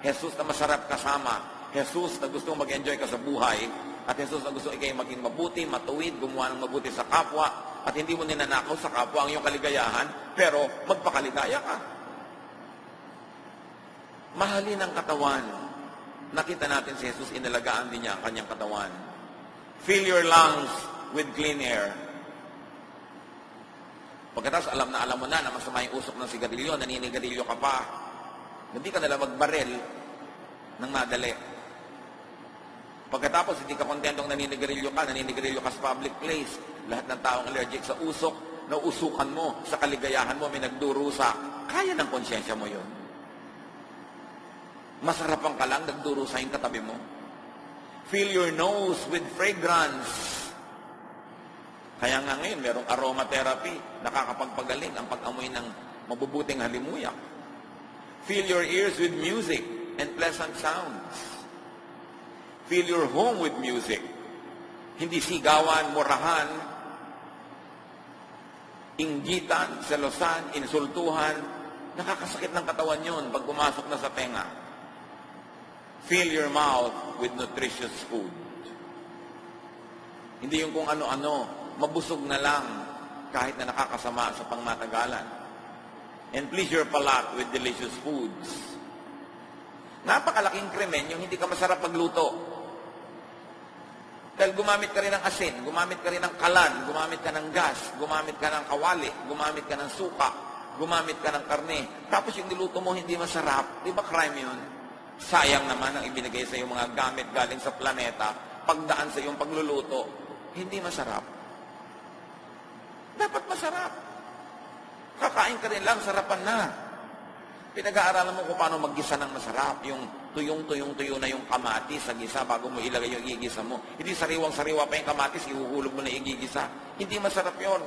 Jesus na masarap kasama, Jesus na gusto mag-enjoy ka sa buhay, at Jesus na gusto ikay maging mabuti, matuwid, gumawa ng mabuti sa kapwa, at hindi mo ninanakaw sa kapwa ang iyong kaligayahan, pero magpakaligaya ka. Mahalin ang katawan. Nakita natin si Jesus, inalagaan din niya ang kanyang katawan. Fill your lungs with clean air. Pagkatapos alam mo na masama yung usok ng sigarilyo, naninigarilyo ka pa. Hindi ka nila magbaril ng madali. Pagkatapos hindi ka kontentong naninigarilyo ka sa public place. Lahat ng taong allergic sa usok, nausukan mo, sa kaligayahan mo, may nagdurusa. Kaya ng konsyensya mo yun. Masarapan ka lang, nagdurusa yung katabi mo. Fill your nose with fragrance. Kaya nga ngayon, merong aromatherapy, nakakapagpagaling ang pag-amoy ng mabubuting halimuyak. Fill your ears with music and pleasant sounds. Fill your home with music. Hindi sigawan, murahan, inggitan, selosan, insultuhan. Nakakasakit ng katawan yun pag pumasok na sa tenga. Fill your mouth with nutritious food. Hindi yung kung ano-ano, mabusog na lang kahit na nakakasama sa pangmatagalan. And please your palate with delicious foods. Napakalaking krimen yung hindi ka masarap magluto. Dahil gumamit ka rin ng asin, gumamit ka rin ng kalan, gumamit ka ng gas, gumamit ka ng kawali, gumamit ka ng suka, gumamit ka ng karne. Tapos yung niluto mo hindi masarap. Di ba crime yun? Sayang naman ang ibinigay sa iyong mga gamit galing sa planeta, pagdaan sa iyong pagluluto, hindi masarap. Dapat masarap. Kakain ka rin lang, sarapan na. Pinag-aaralan mo kung paano maggisa ng masarap. Yung tuyong-tuyo na yung kamatis sa gisa bago mo ilagay yung igigisa mo. Hindi sariwang-sariwa pa yung kamatis, ihuhulog mo na igigisa. Hindi masarap yon.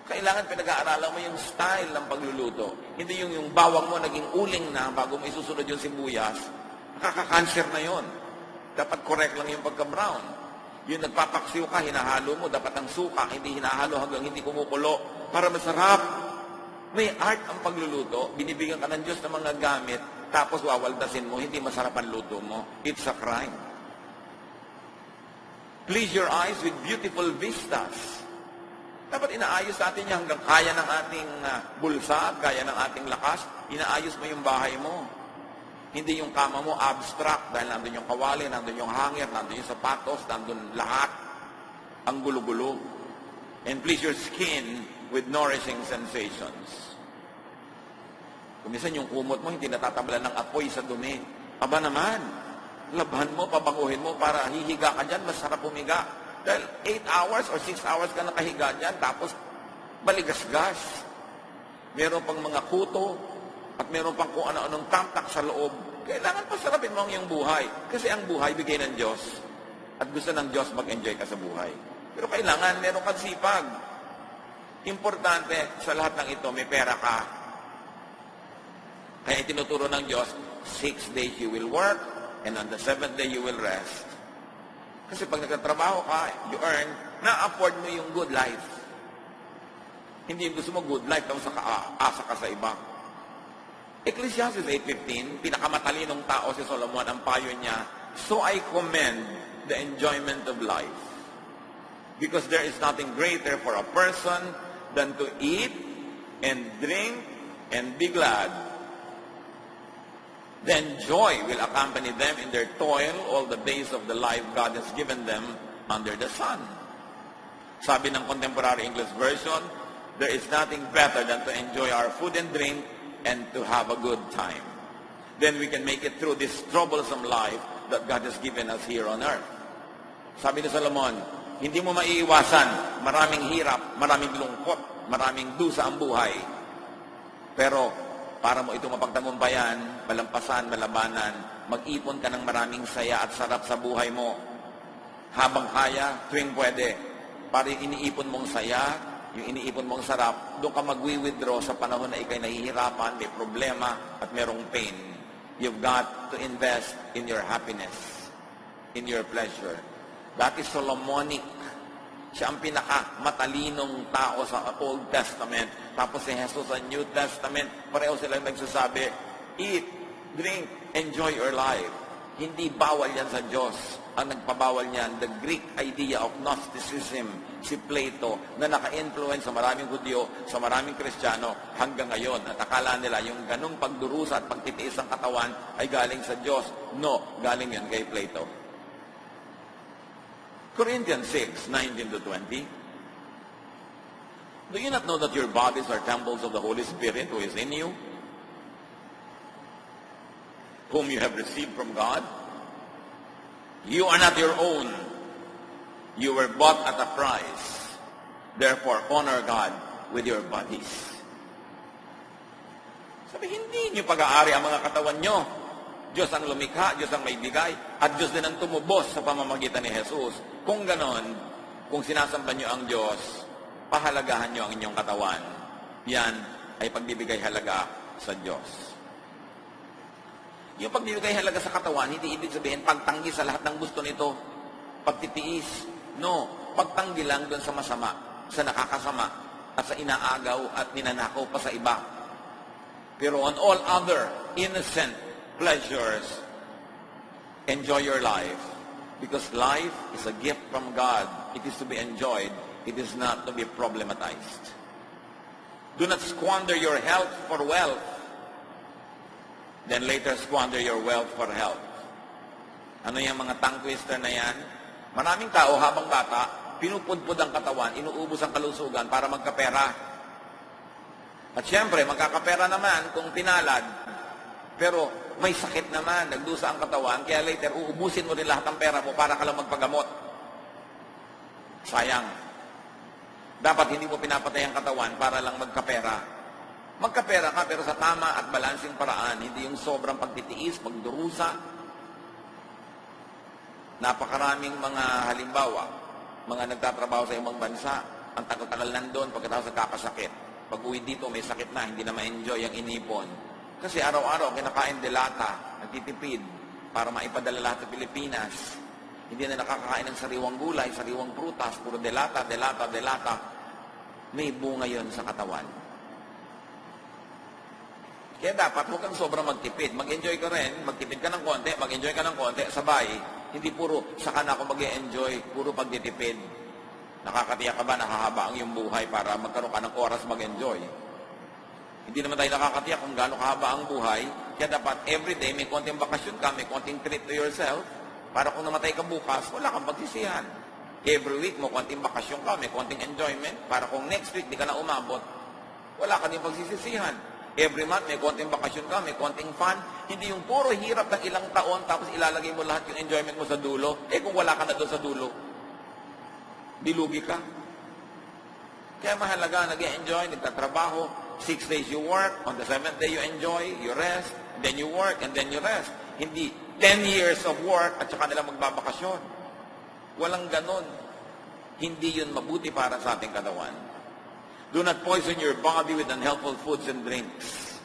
Kailangan pinag-aaralan mo yung style ng pagluluto. Hindi yung bawang mo naging uling na bago mo isusunod yung sibuyas. Nakaka-cancer na yon. Dapat correct lang yung pagka-brown. Yung nagpapaksiw ka, hinahalo mo, dapat ang suka, hindi hinahalo hanggang hindi kumukulo para masarap. May art ang pagluluto, binibigyan ka ng Diyos ng mga gamit, tapos wawaldasin mo, hindi masarap ang luto mo. It's a crime. Please your eyes with beautiful vistas. Dapat inaayos natin yan hanggang kaya ng ating bulsa, kaya ng ating lakas, inaayos mo yung bahay mo. Hindi yung kama mo abstract, dahil nandun yung kawali, nandun yung hangir, nandun yung sapatos, nandun lahat. Ang gulo-gulo. And please your skin with nourishing sensations. Kung minsan yung kumot mo, hindi natatablan ng apoy sa dumi. Aba naman, labhan mo, pabanguhin mo para hihiga ka dyan, masarap humiga. Dahil 8 hours or 6 hours ka nakahiga dyan, tapos baligasgas. Meron pang mga kuto, at meron pang kung ano-anong tamtak sa loob. Kailangan pasarapin mo ang iyong buhay. Kasi ang buhay bigay ng Diyos. At gusto ng Diyos mag-enjoy ka sa buhay. Pero kailangan meron kang sipag. Importante sa lahat ng ito, may pera ka. Kaya itinuturo ng Diyos, 6 days you will work, and on the 7th day you will rest. Kasi pag nagtatrabaho ka, you earn, na-afford mo yung good life. Hindi yung gusto mo good life, tapos asa ka sa iba. Ecclesiastes 8:15, pinakamatalinong tao si Solomon, ang payo niya, so I commend the enjoyment of life. Because there is nothing greater for a person than to eat and drink and be glad. Then joy will accompany them in their toil all the days of the life God has given them under the sun. Sabi ng Contemporary English Version, there is nothing better than to enjoy our food and drink and to have a good time. Then we can make it through this troublesome life that God has given us here on earth. Sabi ni Solomon, hindi mo maiiwasan, maraming hirap, maraming lungkot, maraming dusa ang buhay. Pero para mo ito mapagtagumpayan, malampasan, malabanan, mag-ipon ka ng maraming saya at sarap sa buhay mo. Habang kaya, tuwing pwede. Para yung iniipon mong saya, yung iniipon mong sarap, doon ka mag-withdraw sa panahon na ikay nahihirapan, may problema, at merong pain. You've got to invest in your happiness, in your pleasure. That is Solomonic. Siya ang pinaka-matalinong tao sa Old Testament. Tapos si Jesus sa New Testament, pareho silang nagsasabi, eat, drink, enjoy your life. Hindi bawal yan sa Diyos. Ang nagpabawal niyan, the Greek idea of Gnosticism, si Plato, na naka-influence sa maraming Hudyo, sa maraming Kristiyano hanggang ngayon. At akala nila yung ganung pagdurusa at pagtitiis ng katawan ay galing sa Diyos. No, galing yan kay Plato. Corinthians 6:19-20. Do you not know that your bodies are temples of the Holy Spirit who is in you, whom you have received from God? You are not your own. You were bought at a price. Therefore, honor God with your bodies. Sabi, hindi niyo pag-aari ang mga katawan niyo. Diyos ang lumikha, Diyos ang may bigay, at Diyos din ang tumubos sa pamamagitan ni Jesus. Kung ganon, kung sinasamba niyo ang Diyos, pahalagahan niyo ang inyong katawan. Yan ay pagbibigay halaga sa Diyos. Yung pagbibigay halaga sa katawan, hindi ibig sabihin pagtanggi sa lahat ng gusto nito, pagtitiis. No, pagtanggi lang doon sa masama, sa nakakasama, at sa inaagaw at ninanakaw pa sa iba. Pero on all other innocent pleasures, enjoy your life. Because life is a gift from God. It is to be enjoyed. It is not to be problematized. Do not squander your health for wealth. Then later squander your wealth for health. Ano yung mga tongue twister na yan? Maraming tao habang bata, pinupudpud ang katawan, inuubos ang kalusugan para magkapera. At syempre, magkakapera naman kung pinalad. Pero may sakit naman, nagdusa ang katawan, kaya later uubusin mo rin lahat ng pera mo para ka lang magpagamot. Sayang. Dapat hindi mo pinapatay ang katawan para lang magkapera. Magkapera ka pero sa tama at balansing paraan, hindi yung sobrang pagtitiis, pagdurusa. Napakaraming mga halimbawa, mga nagtatrabaho sa ibang bansa, ang tagal-tagal nandun pagkatapos nagkakasakit. Pag uwi dito, may sakit na, hindi na ma-enjoy ang inipon. Kasi araw-araw, kinakain delata, nagtitipid, para maipadala lahat sa Pilipinas. Hindi na nakakakain ng sariwang gulay, sariwang prutas, puro delata, delata, delata. May bunga yon sa katawan. Kaya dapat huwag kang sobrang magtipid. Mag-enjoy ka rin, magtipid ka ng konti, mag-enjoy ka ng konti, sabay. Hindi puro, saka na ako mag-enjoy, puro pagtitipid. Nakakatiyak ka ba, nakahaba ang iyong buhay para magkaroon ka ng oras mag-enjoy? Hindi naman tayo nakakatiyak kung gaano kahaba ang buhay. Kaya dapat everyday may konting bakasyon ka, may konting treat to yourself, para kung namatay ka bukas, wala kang pagsisihan. Every week mo konting bakasyon ka, may konting enjoyment, para kung next week di ka na umabot, wala ka din pagsisisihan. Every month, may konting bakasyon ka, may konting fun. Hindi yung puro hirap ng ilang taon, tapos ilalagay mo lahat yung enjoyment mo sa dulo. Kung wala ka na doon sa dulo, dilugi ka. Kaya mahalaga, nag-enjoy, nagtatrabaho. 6 days you work, on the 7th day you enjoy, you rest, then you work, and then you rest. Hindi 10 years of work, at saka nila magbabakasyon. Walang ganon. Hindi yun mabuti para sa ating katawan. Do not poison your body with unhealthful foods and drinks.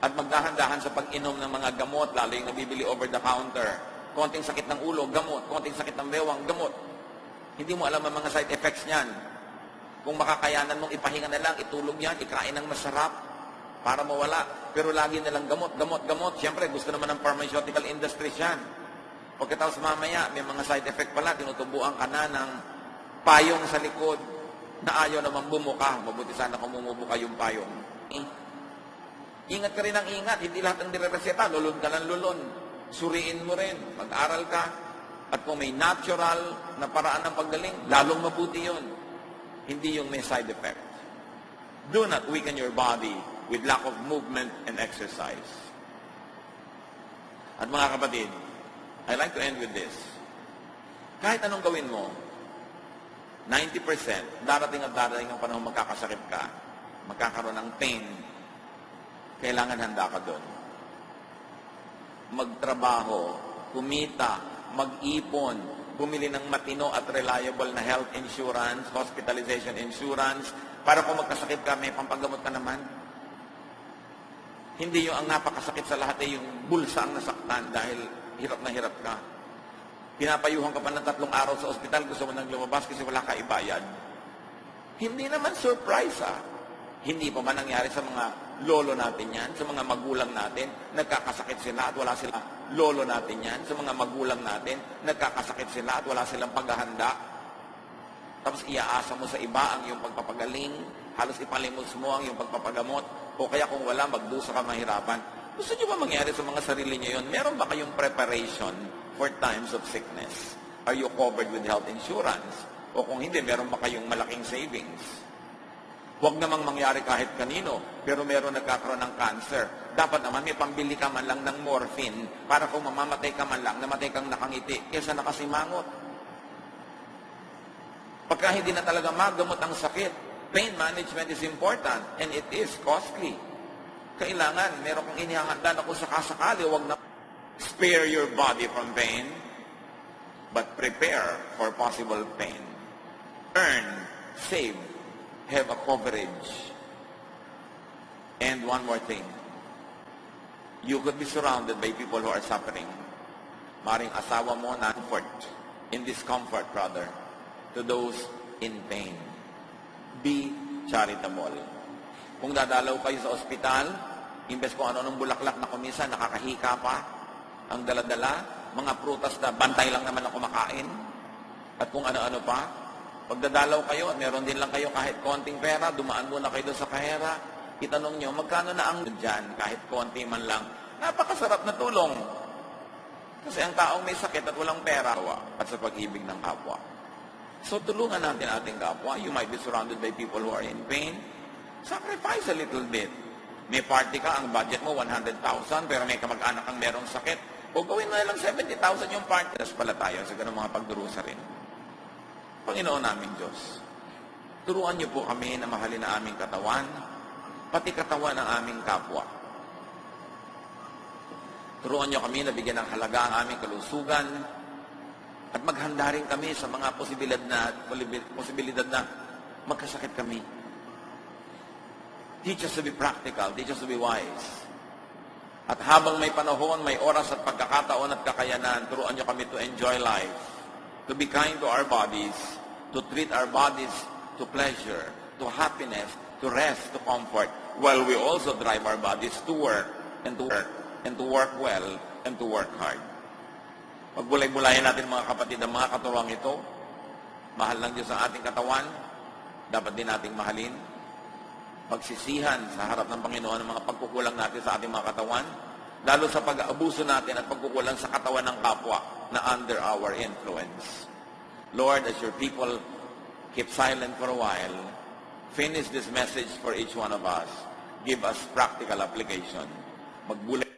At magdahan-dahan sa pag-inom ng mga gamot, lalo yung nabibili over the counter. Konting sakit ng ulo, gamot. Konting sakit ng bewang, gamot. Hindi mo alam ang mga side effects niyan. Kung makakayanan mong ipahinga na lang, itulog yan, ikain ng masarap para mawala. Pero lagi na lang gamot, gamot, gamot. Siyempre, gusto naman ng pharmaceutical industry yan. Pagkatapos mamaya, may mga side effect pala, tinutubuan ka na ng payong sa likod na ayaw naman bumuka. Mabuti sana kung bumubuka yung payong. Ingat ka rin ang ingat. Hindi lahat ng nirereseta. Lulon ka ng lulon. Suriin mo rin. Mag-aral ka. At kung may natural na paraan ng paggaling, lalong mabuti yun. Hindi yung may side effect. Do not weaken your body with lack of movement and exercise. At mga kapatid, I like to end with this. Kahit anong gawin mo, 90%, darating at darating ang panahon magkakasakit ka, magkakaroon ng pain, kailangan handa ka doon. Magtrabaho, kumita, mag-ipon, bumili ng matino at reliable na health insurance, hospitalization insurance, para kung magkasakit ka, may pampagamot ka naman. Hindi yung ang napakasakit sa lahat ay yung bulsa ang nasaktan dahil hirap na hirap ka. Pinapayuhan ka pa ng 3 araw sa ospital, gusto mo nang lumabas kasi wala ka ibayad. Hindi naman surprise Hindi pa ba nangyari sa mga lolo natin yan, sa mga magulang natin, nagkakasakit sila at wala sila. Lolo natin yan, sa mga magulang natin, nagkakasakit sila at wala silang paghahanda. Tapos iaasa mo sa iba ang iyong pagpapagaling, halos ipalimos mo ang iyong pagpapagamot, o kaya kung wala, magdusa ka mahirapan. Gusto niyo ba mangyari sa mga sarili niyo yun? Meron ba kayong preparation for times of sickness? Are you covered with health insurance? O kung hindi, meron ba kayong malaking savings? Huwag namang mangyari kahit kanino, pero meron nagkakaroon ng cancer. Dapat naman may pambili ka man lang ng morphine para kung mamamatay ka man lang, namatay kang nakangiti, kesa nakasimangot. Pagka hindi na talaga magamot ang sakit, pain management is important and it is costly. Kailangan, meron kang inihahanda na kung sakasakali, huwag na spare your body from pain, but prepare for possible pain. Earn, save, have a coverage. And one more thing. You could be surrounded by people who are suffering. Maring asawa mo na comfort, in discomfort rather, to those in pain. Be charitable. Kung dadalaw kayo sa ospital, imbes kung ano ng bulaklak na kumisa, nakakahika pa, ang daladala, mga prutas na bantay lang naman na kumakain, at kung ano-ano pa. Pagdadalaw kayo at meron din lang kayo kahit konting pera, dumaan muna kayo doon sa kahera, itanong nyo, magkano na ang dyan, kahit konti man lang. Napakasarap na tulong. Kasi ang taong may sakit at walang pera, at sa pag-ibig ng kapwa. So tulungan natin ating kapwa. You might be surrounded by people who are in pain. Sacrifice a little bit. May party ka, ang budget mo 100,000, pero may kamag-anak ang merong sakit. O gawin mo na lang 70,000 yung party. Tapos pala tayo sa ganung mga pagdurusa rin. Panginoon naming Diyos, turuan niyo po kami na mahalin ang aming katawan, pati katawan ng aming kapwa. Turuan niyo kami na bigyan ng halaga ang aming kalusugan, at maghanda rin kami sa mga posibilidad na magkasakit kami. Teach us to be practical, teach us to be wise. At habang may panahon, may oras at pagkakataon at kakayanan, turuan niyo kami to enjoy life, to be kind to our bodies, to treat our bodies to pleasure, to happiness, to rest, to comfort, while we also drive our bodies to work, and to work well, and to work hard. Pagbulay-bulayan natin mga kapatid ang mga katuruang ito. Mahal ng Diyos ang ating katawan, dapat din nating mahalin. Pagsisihan sa harap ng Panginoon ang mga pagkukulang natin sa ating mga katawan, lalo sa pag-aabuso natin at pagkukulang sa katawan ng kapwa na under our influence. Lord, as your people keep silent for a while, finish this message for each one of us. Give us practical application. Magbulay